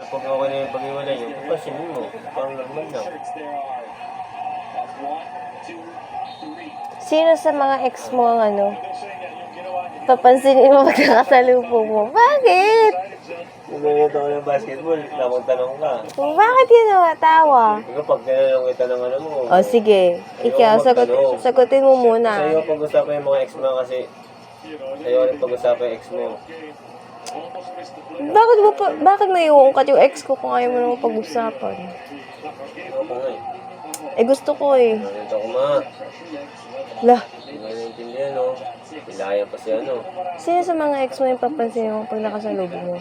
pag okay na yung pag-iwalay nyo, papansinin mo. Parang normal lang. Sino sa mga ex mo ang ano? Papansinin mo pagkakasalubong mo. Bakit? Kung ganito ako ng basketball, tamang tanong ka. Bakit yun nawatawa? Ikaw pag tinanong kita ng ano mo. O sige, ikaw, sagutin mo Kasi muna. ayaw pag-usapan yung mga ex mo kasi ayaw rin pag-usapan yung ex mo. Bakit naiuungkat yung ex ko kung ayaw mo naman pag-usapan? Ayaw ko nga eh. Eh gusto ko eh. Ganito ko ma. Lah, Hindi mo naiintindihan no. Pilayan pa si ano. sino sa mga ex mo yung papansin mo pag nakasalubong mo?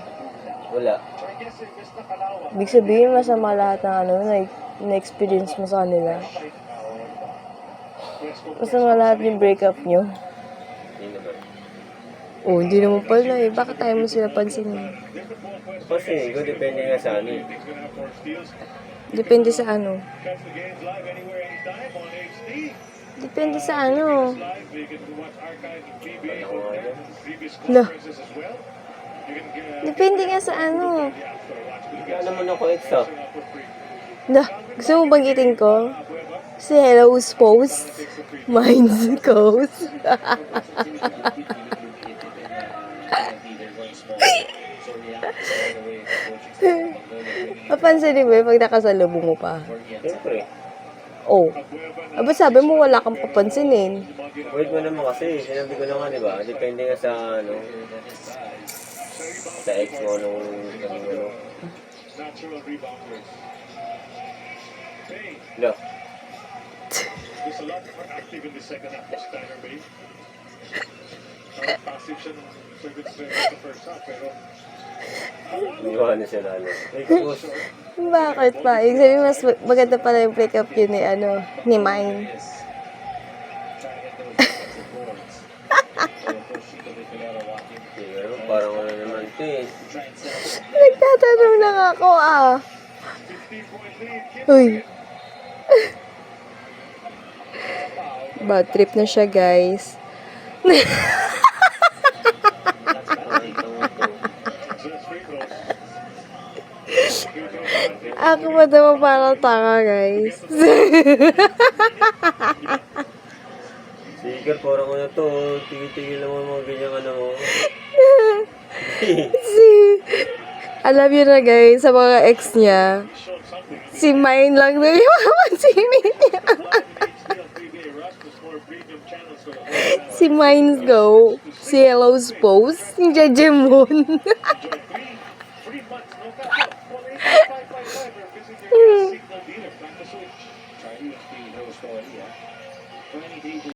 Wala. Ibig sabihin, masama lahat ng ano, na-experience mo sa kanila. Masama lahat yung breakup nyo. Hindi naman. Oh, hindi naman pala eh. Bakit tayo mo sila pansinin? Kasi ikaw depende nga sa ano eh. Depende sa ano. Depende sa ano. Ano ko nga dyan? Lah. Depende nga sa ano. Wala naman ako ex ah. Lah. Gusto mo banggitin ko? Si Hello's post. Mine's goes. Papansinin mo pag nakasalubong mo pa. Siyempre. Oh. Aba sabi mo wala kang papansinin. Wait mo naman kasi. Sinabi ko na nga diba. Depende nga sa ano. Sa ex mo nung ano. No. There's a lot more active in the second half of Skyler Bay. Passive siya nung sa first half, pero Iniwanan siya na ano. Ay, kapos. Bakit pa? Ibig sabihin mas maganda pala yung breakup yun ni ano, ni Mine. Pero parang ano naman ito eh. Nagtatanong lang ako ah. Uy. Bad trip na siya guys. Ako pa naman parang tanga guys. Sige, parang ano to. Tigil-tigil naman mga ganyang ano mo. Alam niyo na guys, sa mga ex niya, si Mine lang na yung mapansinin niya. Si Mine's Go, si Hello's Post, si Jejemon.